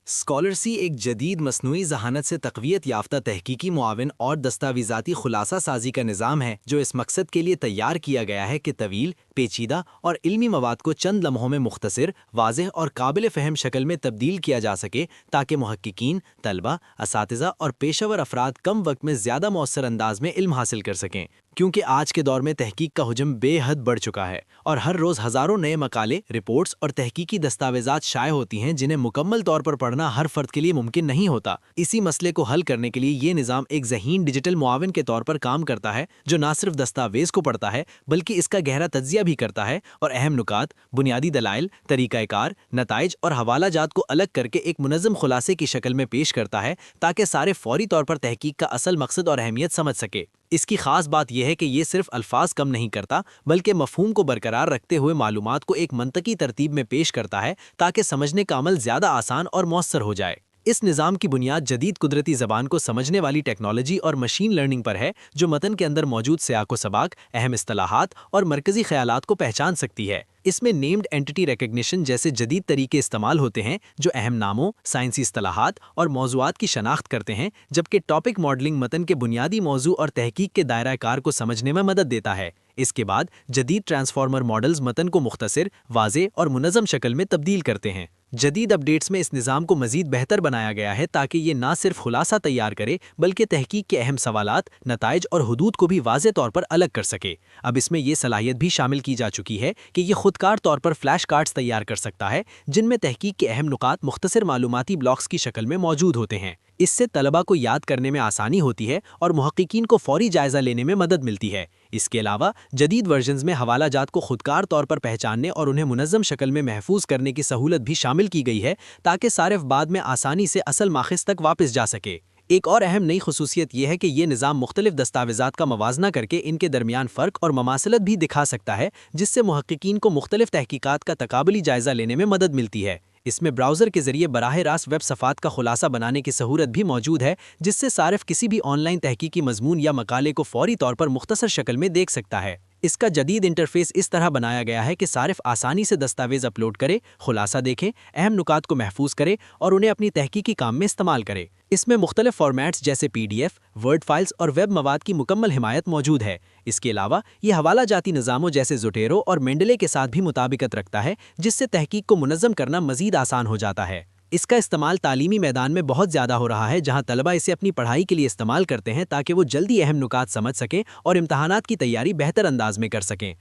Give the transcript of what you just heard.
اسکالرسی ایک جدید مصنوعی ذہانت سے تقویت یافتہ تحقیقی معاون اور دستاویزاتی خلاصہ سازی کا نظام ہے جو اس مقصد کے لیے تیار کیا گیا ہے کہ طویل، پیچیدہ اور علمی مواد کو چند لمحوں میں مختصر، واضح اور قابل فہم شکل میں تبدیل کیا جا سکے تاکہ محققین، طلبہ، اساتذہ اور پیشہ ور افراد کم وقت میں زیادہ مؤثر انداز میں علم حاصل کر سکیں۔ کیونکہ آج کے دور میں تحقیق کا حجم بے حد بڑھ چکا ہے اور ہر روز ہزاروں نئے مقالے، رپورٹس اور تحقیقی دستاویزات شائع ہوتی ہیں جنہیں مکمل طور پر پڑھنا ہر فرد کے لیے ممکن نہیں ہوتا۔ اسی مسئلے کو حل کرنے کے لیے یہ نظام ایک ذہین ڈیجیٹل معاون کے طور پر کام کرتا ہے جو نہ صرف دستاویز کو پڑھتا ہے بلکہ اس کا گہرا تجزیہ بھی کرتا ہے اور اہم نکات، بنیادی دلائل، طریقہ کار، نتائج اور حوالہ جات کو الگ کر کے ایک منظم خلاصے کی شکل میں پیش کرتا ہے تاکہ سارے فوری طور پر تحقیق کا اصل مقصد اور اہمیت سمجھ سکے۔ اس کی خاص بات یہ ہے کہ یہ صرف الفاظ کم نہیں کرتا بلکہ مفہوم کو برقرار رکھتے ہوئے معلومات کو ایک منطقی ترتیب میں پیش کرتا ہے تاکہ سمجھنے کا عمل زیادہ آسان اور مؤثر ہو جائے۔ اس نظام کی بنیاد جدید قدرتی زبان کو سمجھنے والی ٹیکنالوجی اور مشین لرننگ پر ہے جو متن کے اندر موجود سیاق و سباق، اہم اصطلاحات اور مرکزی خیالات کو پہچان سکتی ہے۔ اس میں نیمڈ اینٹی ریکگنیشن جیسے جدید طریقے استعمال ہوتے ہیں جو اہم ناموں، سائنسی اصطلاحات اور موضوعات کی شناخت کرتے ہیں، جبکہ ٹاپک ماڈلنگ متن کے بنیادی موضوع اور تحقیق کے دائرہ کار کو سمجھنے میں مدد دیتا ہے۔ اس کے بعد جدید ٹرانسفارمر ماڈلز متن کو مختصر، واضح اور منظم شکل میں تبدیل کرتے ہیں۔ جدید اپڈیٹس میں اس نظام کو مزید بہتر بنایا گیا ہے تاکہ یہ نہ صرف خلاصہ تیار کرے بلکہ تحقیق کے اہم سوالات، نتائج اور حدود کو بھی واضح طور پر الگ کر سکے۔ اب اس میں یہ صلاحیت بھی شامل کی جا چکی ہے کہ یہ خود کار طور پر فلیش کارڈز تیار کر سکتا ہے جن میں تحقیق کے اہم نکات مختصر معلوماتی بلاکس کی شکل میں موجود ہوتے ہیں۔ اس سے طلبہ کو یاد کرنے میں آسانی ہوتی ہے اور محققین کو فوری جائزہ لینے میں مدد ملتی ہے۔ اس کے علاوہ جدید ورژنز میں حوالہ جات کو خودکار طور پر پہچاننے اور انہیں منظم شکل میں محفوظ کرنے کی سہولت بھی شامل کی گئی ہے تاکہ صارف بعد میں آسانی سے اصل ماخذ تک واپس جا سکے۔ ایک اور اہم نئی خصوصیت یہ ہے کہ یہ نظام مختلف دستاویزات کا موازنہ کر کے ان کے درمیان فرق اور مماثلت بھی دکھا سکتا ہے جس سے محققین کو مختلف تحقیقات کا تقابلی جائزہ لینے میں مدد ملتی ہے۔ اس میں براؤزر کے ذریعے براہ راست ویب صفحات کا خلاصہ بنانے کی سہولت بھی موجود ہے جس سے صارف کسی بھی آن لائن تحقیقی مضمون یا مقالے کو فوری طور پر مختصر شکل میں دیکھ سکتا ہے۔ اس کا جدید انٹرفیس اس طرح بنایا گیا ہے کہ صارف آسانی سے دستاویز اپلوڈ کرے، خلاصہ دیکھے، اہم نکات کو محفوظ کرے اور انہیں اپنی تحقیقی کام میں استعمال کرے۔ اس میں مختلف فارمیٹس جیسے PDF، ورڈ فائلز اور ویب مواد کی مکمل حمایت موجود ہے۔ اس کے علاوہ یہ حوالہ جاتی نظاموں جیسے زوٹیرو اور مینڈلے کے ساتھ بھی مطابقت رکھتا ہے جس سے تحقیق کو منظم کرنا مزید آسان ہو جاتا ہے۔ اس کا استعمال تعلیمی میدان میں بہت زیادہ ہو رہا ہے جہاں طلبہ اسے اپنی پڑھائی کے لیے استعمال کرتے ہیں تاکہ وہ جلدی اہم نکات سمجھ سکیں اور امتحانات کی تیاری بہتر انداز میں کر سکیں۔